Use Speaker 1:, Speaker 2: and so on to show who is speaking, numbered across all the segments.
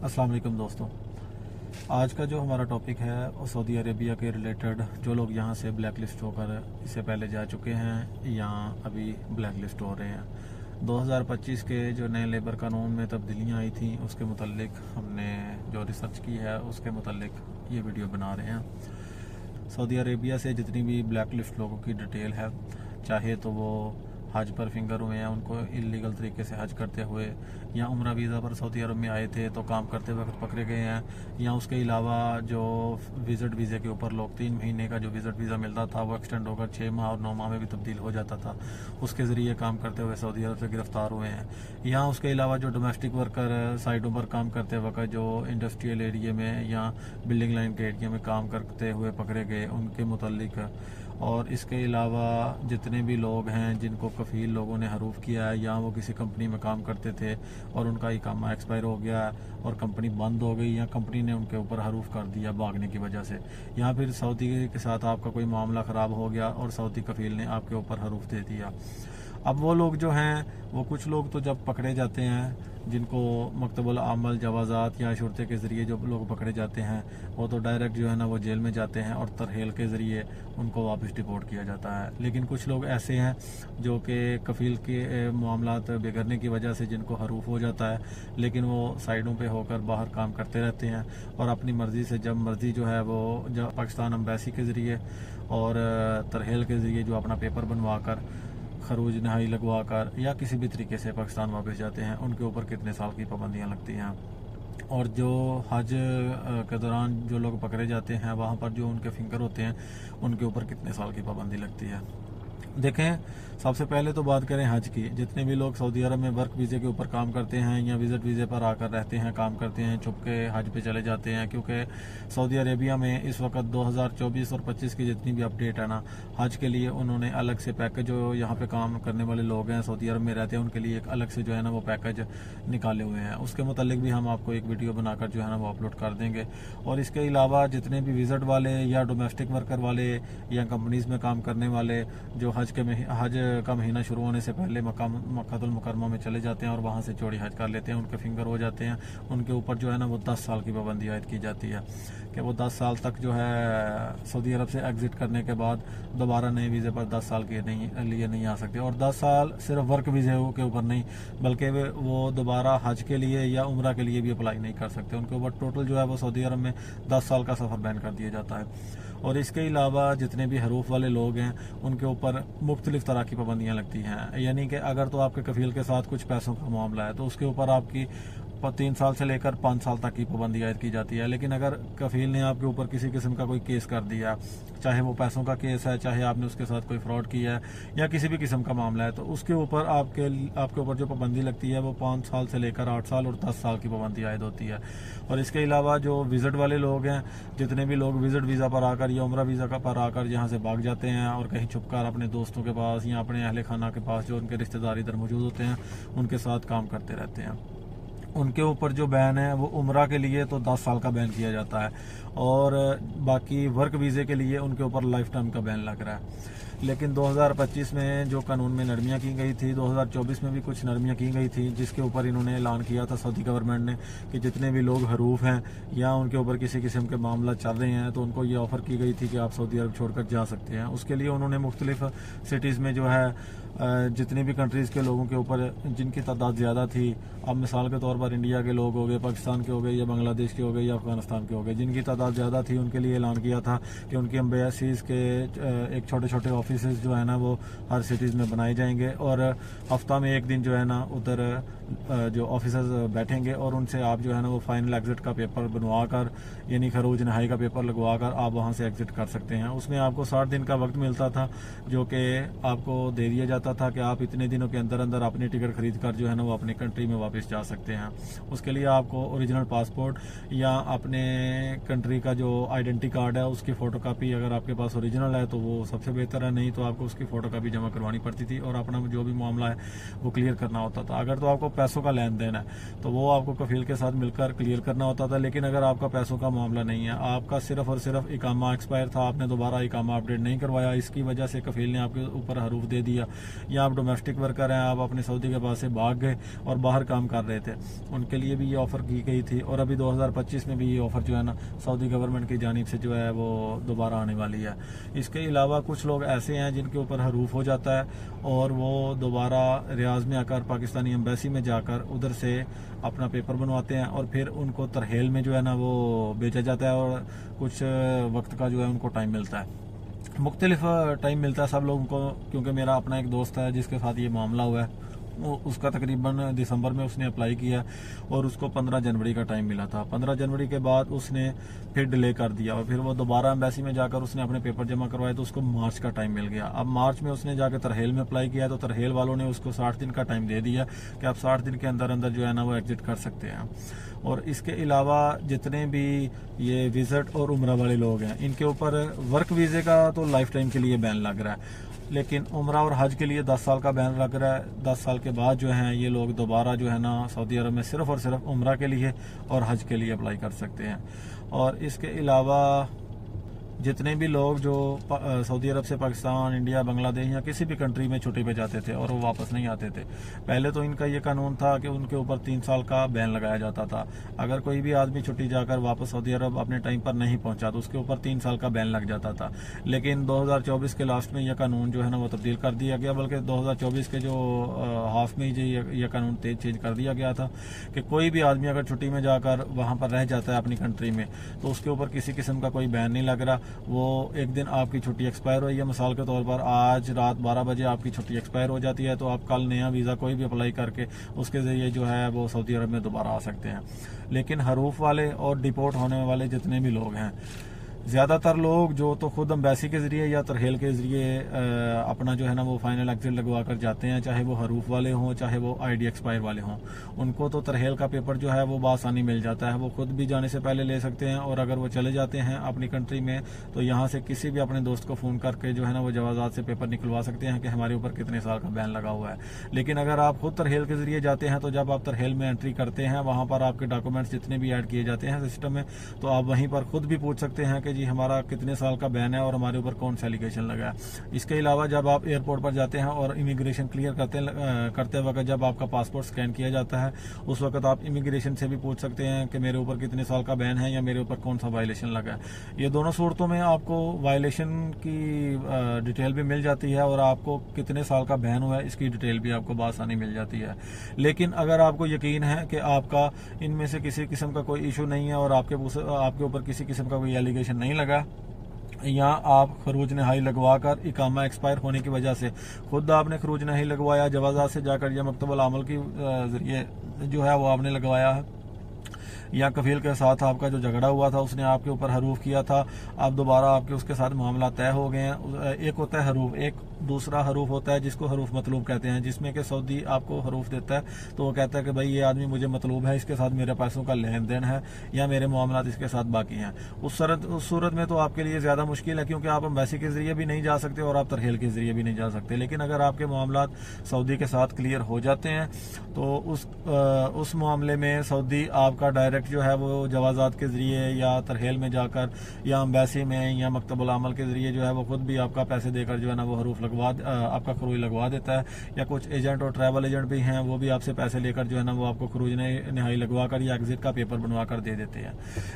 Speaker 1: अस्सलाम वालेकुम दोस्तों। आज का जो हमारा टॉपिक है वो सऊदी अरेबिया के रिलेटेड, जो लोग यहाँ से ब्लैक लिस्ट होकर इससे पहले जा चुके हैं या अभी ब्लैक लिस्ट हो रहे हैं। 2025 के जो नए लेबर कानून में तब्दीलियाँ आई थी उसके मुतालिक हमने जो रिसर्च की है उसके मुतालिक ये वीडियो बना रहे हैं। सऊदी अरेबिया से जितनी भी ब्लैक लिस्ट लोगों की डिटेल है, चाहे तो वो हज पर फिंगर हुए हैं, उनको इलीगल तरीके से हज करते हुए, या उम्रा वीज़ा पर सऊदी अरब में आए थे तो काम करते वक्त पकड़े गए हैं, या उसके अलावा जो विज़िट वीज़े के ऊपर लोग 3 महीने का जो विज़िट वीज़ा मिलता था वो एक्सटेंड होकर 6 माह और 9 माह में भी तब्दील हो जाता था, उसके ज़रिए काम करते हुए सऊदी अरब से गिरफ़्तार हुए हैं। यहाँ उसके अलावा जो डोमेस्टिक वर्कर साइटों पर काम करते वक्त जो इंडस्ट्रियल एरिया में या बिल्डिंग लाइन के एरिया में काम करते हुए पकड़े गए उनके मुतालिक, और इसके अलावा जितने भी लोग हैं जिनको कफ़ील लोगों ने हरूफ किया है या वो किसी कंपनी में काम करते थे और उनका इकामा एक्सपायर हो गया और कंपनी बंद हो गई या कंपनी ने उनके ऊपर हरूफ कर दिया भागने की वजह से, या फिर सऊदी के साथ आपका कोई मामला ख़राब हो गया और सऊदी कफ़ील ने आपके ऊपर हरूफ दे दिया। अब वो लोग जो हैं वो कुछ लोग तो जब पकड़े जाते हैं जिनको मकतबुल आमल जवाज़ात या शुरते के ज़रिए जो लोग पकड़े जाते हैं वो तो डायरेक्ट जो है ना वो जेल में जाते हैं और तरहेल के ज़रिए उनको वापस डिपोर्ट किया जाता है। लेकिन कुछ लोग ऐसे हैं जो कि कफ़ील के मामलात बिगड़ने की वजह से जिनको हरूफ हो जाता है, लेकिन वो साइडों पे होकर बाहर काम करते रहते हैं और अपनी मर्ज़ी से जब मर्ज़ी जो है वो जब पाकिस्तान एम्बेसी के ज़रिए और तरहेल के ज़रिए जो अपना पेपर बनवा कर खरूज नहाई लगवा कर या किसी भी तरीके से पाकिस्तान वापस जाते हैं, उनके ऊपर कितने साल की पाबंदियां लगती हैं। और जो हज के दौरान जो लोग पकड़े जाते हैं वहाँ पर जो उनके फिंगर होते हैं उनके ऊपर कितने साल की पाबंदी लगती है। देखें, सबसे पहले तो बात करें हज की। जितने भी लोग सऊदी अरब में वर्क वीज़े के ऊपर काम करते हैं या विज़िट वीज़े पर आकर रहते हैं, काम करते हैं, छुप के हज पे चले जाते हैं, क्योंकि सऊदी अरेबिया में इस वक्त 2024 और 25 की जितनी भी अपडेट है ना, हज के लिए उन्होंने अलग से पैकेज, जो यहाँ पे काम करने वाले लोग हैं सऊदी अरब में रहते हैं उनके लिए एक अलग से जो है ना वो पैकेज निकाले हुए हैं। उसके मुतालिक भी हम आपको एक वीडियो बनाकर जो है ना वो अपलोड कर देंगे। और इसके अलावा जितने भी विज़िट वाले या डोमेस्टिक वर्कर वाले या कंपनीज़ में काम करने वाले जो हज का महीना शुरू होने से पहले मक्कातुल मुकर्रमा में चले जाते हैं और वहाँ से चौड़ी हज कर लेते हैं, उनके फिंगर हो जाते हैं, उनके ऊपर जो है ना वो 10 साल की पाबंदी आयद की जाती है कि वो 10 साल तक जो है सऊदी अरब से एग्ज़िट करने के बाद दोबारा नए वीज़े पर 10 साल के लिए नहीं आ सकते। और 10 साल सिर्फ वर्क वीज़े के ऊपर नहीं, बल्कि वो दोबारा हज के लिए या उम्रा के लिए भी अप्लाई नहीं कर सकते। उनके ऊपर टोटल जो है वो सऊदी अरब में 10 साल का सफ़र बैन कर दिया जाता है। और इसके अलावा जितने भी हरूफ वाले लोग हैं उनके ऊपर मुख्तलिफ तरह की पाबंदियाँ लगती हैं। यानी कि अगर तो आपके कफ़ील के साथ कुछ पैसों का मामला है तो उसके ऊपर आपकी 3 साल से लेकर 5 साल तक की पाबंदी आयद की जाती है। लेकिन अगर कफ़ील ने आपके ऊपर किसी किस्म का कोई केस कर दिया, चाहे वो पैसों का केस है, चाहे आपने उसके साथ कोई फ्रॉड किया है या किसी भी किस्म का मामला है, तो उसके ऊपर आपके ऊपर जो पाबंदी लगती है वो 5 साल से लेकर 8 साल और 10 साल की पाबंदी आयद होती है। और इसके अलावा जो विज़िट वाले लोग हैं, जितने भी लोग विज़िट वीज़ा पर आकर या उम्रा वीज़ा पर आकर यहाँ से भाग जाते हैं और कहीं छुपकर अपने दोस्तों के पास या अपने अहले खाना के पास जो उनके रिश्तेदार इधर मौजूद होते हैं उनके साथ काम करते रहते हैं, उनके ऊपर जो बैन है वो उम्रा के लिए तो 10 साल का बैन किया जाता है और बाकी वर्क वीज़े के लिए उनके ऊपर लाइफ टाइम का बैन लग रहा है। लेकिन 2025 में जो कानून में नरमियाँ की गई थी, 2024 में भी कुछ नरमियाँ की गई थी जिसके ऊपर इन्होंने ऐलान किया था सऊदी गवर्नमेंट ने कि जितने भी लोग हरूफ हैं या उनके ऊपर किसी किस्म के मामला चल रहे हैं तो उनको ये ऑफ़र की गई थी कि आप सऊदी अरब छोड़कर जा सकते हैं। उसके लिए उन्होंने मुख्तलिफ सिटीज़ में जो है जितनी भी कंट्रीज़ के लोगों के ऊपर जिनकी तादाद ज़्यादा थी, अब मिसाल के तौर पर इंडिया के लोग हो गए, पाकिस्तान के हो गए या बांग्लादेश के हो गए या अफगानिस्तान के हो गए, जिनकी तादाद ज़्यादा थी उनके लिए ऐलान किया था कि उनकी एम्बेसीज़ के एक छोटे छोटे ऑफिस जो है ना वो हर सिटीज़ में बनाए जाएंगे और हफ्ता में एक दिन जो है ना उधर जो ऑफिसर्स बैठेंगे और उनसे आप जो है ना वो फाइनल एग्ज़िट का पेपर बनवा कर, यानी खरूज नहाई का पेपर लगवा कर आप वहाँ से एग्ज़िट कर सकते हैं। उसमें आपको 60 दिन का वक्त मिलता था जो कि आपको दे दिया जाता था कि आप इतने दिनों के अंदर अंदर अपनी टिकट खरीद कर जो है ना वो अपनी कंट्री में वापस जा सकते हैं। उसके लिए आपको ओरिजिनल पासपोर्ट या अपने कंट्री का जो आइडेंटिटी कार्ड है उसकी फ़ोटोकॉपी अगर आपके पास ओरिजिनल है तो वो सबसे बेहतर है, नहीं तो आपको उसकी फ़ोटोकॉपी जमा करवानी पड़ती थी और अपना जो भी मामला है वो क्लियर करना होता था। अगर तो आपको पैसों का लेन देन है तो वो आपको कफ़ील के साथ मिलकर क्लियर करना होता था। लेकिन अगर आपका पैसों का मामला नहीं है, आपका सिर्फ और सिर्फ इकामा एक्सपायर था, आपने दोबारा इकामा अपडेट नहीं करवाया, इसकी वजह से कफ़ील ने आपके ऊपर हरूफ दे दिया या आप डोमेस्टिक वर्कर हैं, आप अपने सऊदी के पास से भाग गए और बाहर काम कर रहे थे, उनके लिए भी ये ऑफ़र की गई थी। और अभी 2025 में भी ये ऑफ़र जो है ना सऊदी गवर्नमेंट की जानिब से जो है वो दोबारा आने वाली है। इसके अलावा कुछ लोग ऐसे हैं जिनके ऊपर हरूफ हो जाता है और वो दोबारा रियाज में आकर पाकिस्तानी एम्बेसी में जाकर उधर से अपना पेपर बनवाते हैं और फिर उनको तरहेल में जो है ना वो बेचा जाता है और कुछ वक्त का जो है उनको टाइम मिलता है, मुख्तलिफ टाइम मिलता है सब लोगों को। क्योंकि मेरा अपना एक दोस्त है जिसके साथ ये मामला हुआ है, उसका तकरीबन दिसंबर में उसने अप्लाई किया और उसको 15 जनवरी का टाइम मिला था। 15 जनवरी के बाद उसने फिर डिले कर दिया और फिर वो दोबारा एम्बेसी में जाकर उसने अपने पेपर जमा करवाए तो उसको मार्च का टाइम मिल गया। अब मार्च में उसने जाकर तरहेल में अप्लाई किया तो तरहेल वालों ने उसको 60 दिन का टाइम दे दिया कि आप 60 दिन के अंदर अंदर जो है ना वो एग्जिट कर सकते हैं। और इसके अलावा जितने भी ये विजिट और उम्रा वाले लोग हैं इनके ऊपर वर्क वीज़े का तो लाइफ टाइम के लिए बैन लग रहा है, लेकिन उम्रा और हज के लिए 10 साल का बैन लग रहा है। 10 साल के बाद जो है ये लोग दोबारा जो है ना सऊदी अरब में सिर्फ और सिर्फ उम्रा के लिए और हज के लिए अप्लाई कर सकते हैं। और इसके अलावा जितने भी लोग जो सऊदी अरब से पाकिस्तान, इंडिया, बांग्लादेश या किसी भी कंट्री में छुट्टी पे जाते थे और वो वापस नहीं आते थे, पहले तो इनका ये कानून था कि उनके ऊपर 3 साल का बैन लगाया जाता था। अगर कोई भी आदमी छुट्टी जाकर वापस सऊदी अरब अपने टाइम पर नहीं पहुंचा तो उसके ऊपर 3 साल का बैन लग जाता था। लेकिन 2024 के लास्ट में यह कानून जो है ना वो तब्दील कर दिया गया, बल्कि 2024 के जो हाफ में ही यह कानून चेंज कर दिया गया था कि कोई भी आदमी अगर छुट्टी में जाकर वहाँ पर रह जाता है अपनी कंट्री में तो उसके ऊपर किसी किस्म का कोई बैन नहीं लग रहा। वो एक दिन आपकी छुट्टी एक्सपायर हुई है, मिसाल के तौर पर आज रात 12 बजे आपकी छुट्टी एक्सपायर हो जाती है तो आप कल नया वीज़ा कोई भी अप्लाई करके उसके ज़रिए जो है वो सऊदी अरब में दोबारा आ सकते हैं। लेकिन हरूफ वाले और डिपोर्ट होने वाले जितने भी लोग हैं, ज़्यादातर लोग जो तो खुद एम्बेसी के ज़रिए या तरहेल के ज़रिए अपना जो है ना वो फाइनल एग्जिट लगवा कर जाते हैं, चाहे वो हरूफ वाले हों चाहे वो आईडी एक्सपायर वाले हों, उनको तो तरहेल का पेपर जो है वो बआसानी मिल जाता है। वो खुद भी जाने से पहले ले सकते हैं और अगर वो चले जाते हैं अपनी कंट्री में तो यहाँ से किसी भी अपने दोस्त को फ़ोन करके जो है ना वो जवाज़ात से पेपर निकलवा सकते हैं कि हमारे ऊपर कितने साल का बैन लगा हुआ है। लेकिन अगर आप खुद तरहेल के ज़रिए जाते हैं तो जब आप तरहेल में एंट्री करते हैं वहाँ पर आपके डॉक्यूमेंट्स जितने भी ऐड किए जाते हैं सिस्टम में तो आप वहीं पर खुद भी पूछ सकते हैं कि जी हमारा कितने साल का बैन है और हमारे ऊपर कौन सा एलिगेशन लगा है। इसके अलावा जब आप एयरपोर्ट पर जाते हैं और इमिग्रेशन क्लियर करते वक्त जब आपका पासपोर्ट स्कैन किया जाता है उस वक्त आप इमिग्रेशन से भी पूछ सकते हैं कि मेरे ऊपर कितने साल का बैन है या मेरे ऊपर कौन सा वायलेशन लगा है। ये दोनों सूरतों में आपको वायलेशन की डिटेल भी मिल जाती है और आपको कितने साल का बैन हुआ है इसकी डिटेल भी आपको बआसानी मिल जाती है। लेकिन अगर आपको यकीन है कि आपका इनमें से किसी किस्म का कोई इशू नहीं है और आपके ऊपर किसी किस्म का कोई एलिगेशन नहीं लगा या आप खरूज नहाई लगवा कर इकामा एक्सपायर होने की वजह से खुद आपने खरूज नहाई लगवाया जवाज़ात से जाकर या मकतबुल अमल की ज़रिए जो है वो आपने लगवाया है या कफील के साथ आपका जो झगड़ा हुआ था उसने आपके ऊपर हरूफ किया था, अब दोबारा आपके उसके साथ मामला तय हो गए हैं। एक होता है हरूफ, एक दूसरा हरूफ होता है जिसको हरूफ मतलूब कहते हैं, जिसमें कि सऊदी आपको हरूफ देता है तो वो कहता है कि भाई ये आदमी मुझे मतलूब है, इसके साथ मेरे पैसों का लेन देन है या मेरे मामला इसके साथ बाकी हैं। उस सूरत में तो आपके लिए ज़्यादा मुश्किल है क्योंकि आप एम्बेसी के ज़रिए भी नहीं जा सकते और आप तरहेल के ज़रिए भी नहीं जा सकते। लेकिन अगर आपके मामला सऊदी के साथ क्लियर हो जाते हैं तो उस मामले में सऊदी आपका डायरेक्ट जो है वो जवाज़ात के ज़रिए या तरहेल में जाकर या एम्बेसी में या मकतबुल अमल के ज़रिए जो है वो खुद भी आपका पैसे देकर जो है ना वो हरूफ आपका खरूज लगवा देता है। या कुछ एजेंट और ट्रैवल एजेंट भी हैं वो भी आपसे पैसे लेकर जो है ना वो आपको खरूज नहाई लगवा कर या एग्जिट का पेपर बनवा कर दे देते हैं।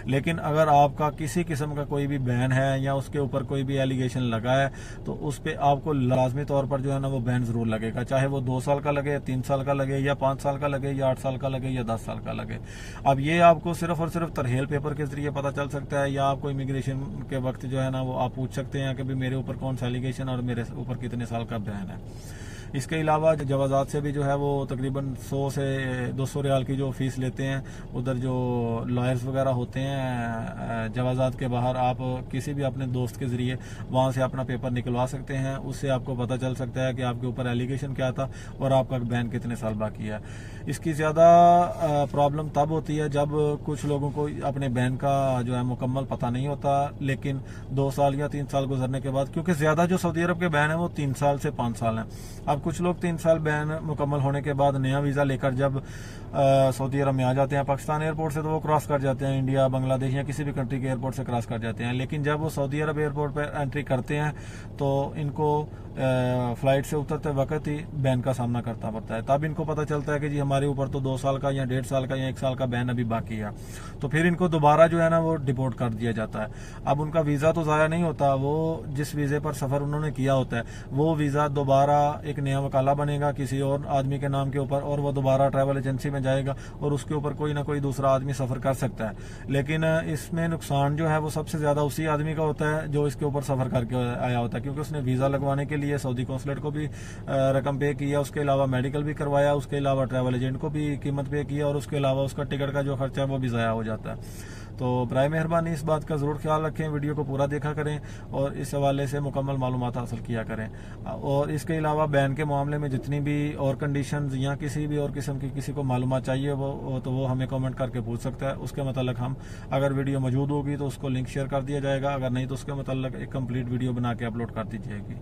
Speaker 1: लेकिन अगर आपका किसी किस्म का कोई भी बैन है या उसके ऊपर कोई भी एलिगेशन लगा है तो उस पर आपको लाजमी तौर पर जो है ना वो बैन ज़रूर लगेगा, चाहे वो 2 साल का लगे, 3 साल का लगे या 5 साल का लगे या 8 साल का लगे या 10 साल का लगे। अब ये आपको सिर्फ और सिर्फ तरहेल पेपर के जरिए पता चल सकता है या आपको इमिग्रेशन के वक्त जो है ना वो आप पूछ सकते हैं कि भाई मेरे ऊपर कौन सा एलिगेशन और मेरे ऊपर कितने साल का बैन है। इसके अलावा जवाज़ात से भी जो है वो तकरीबन 100 से 200 रियाल की जो फ़ीस लेते हैं, उधर जो लॉयर्स वगैरह होते हैं जवाज़ात के बाहर, आप किसी भी अपने दोस्त के ज़रिए वहाँ से अपना पेपर निकलवा सकते हैं। उससे आपको पता चल सकता है कि आपके ऊपर एलिगेशन क्या था और आपका बैन कितने साल बाकी है। इसकी ज़्यादा प्रॉब्लम तब होती है जब कुछ लोगों को अपने बैन का जो है मुकम्मल पता नहीं होता, लेकिन 2 साल या 3 साल गुजरने के बाद, क्योंकि ज़्यादा जो सऊदी अरब के बैन है वो 3 साल से 5 साल हैं। अब कुछ लोग 3 साल बैन मुकम्मल होने के बाद नया वीज़ा लेकर जब सऊदी अरब में आ जाते हैं पाकिस्तान एयरपोर्ट से तो वो क्रॉस कर जाते हैं, इंडिया, बांग्लादेश या किसी भी कंट्री के एयरपोर्ट से क्रॉस कर जाते हैं। लेकिन जब वो सऊदी अरब एयरपोर्ट पर एंट्री करते हैं तो इनको फ्लाइट से उतरते वक्त ही बैन का सामना करना पड़ता है। तब इनको पता चलता है कि जी हमारे ऊपर तो 2 साल का या 1.5 साल का या 1 साल का बैन अभी बाकी है, तो फिर इनको दोबारा जो है ना वो डिपोर्ट कर दिया जाता है। अब उनका वीज़ा तो ज़ाया नहीं होता, वो जिस वीज़े पर सफ़र उन्होंने किया होता है वो वीज़ा दोबारा एक नया वकाला बनेगा किसी और आदमी के नाम के ऊपर, और वो दोबारा ट्रैवल एजेंसी में जाएगा और उसके ऊपर कोई ना कोई दूसरा आदमी सफ़र कर सकता है। लेकिन इसमें नुकसान जो है वो सबसे ज़्यादा उसी आदमी का होता है जो इसके ऊपर सफ़र करके आया होता है, क्योंकि उसने वीज़ा लगवाने के लिए सऊदी कौंसलेट को भी रकम पे किया, उसके अलावा मेडिकल भी करवाया, उसके अलावा ट्रैवल एजेंट को भी कीमत पे किया, और उसके अलावा उसका टिकट का जो खर्चा है वो भी ज़ाया हो जाता है। तो बराए मेहरबानी इस बात का ज़रूर ख्याल रखें, वीडियो को पूरा देखा करें और इस हवाले से मुकम्मल मालूमात हासिल किया करें। और इसके अलावा बैन के मामले में जितनी भी और कंडीशंस या किसी भी और किस्म की किसी को मालूमात चाहिए वो हमें कमेंट करके पूछ सकता है। उसके मतलब हम अगर वीडियो मौजूद होगी तो उसको लिंक शेयर कर दिया जाएगा, अगर नहीं तो उसके मतलब एक कंप्लीट वीडियो बना के अपलोड कर दी जाएगी।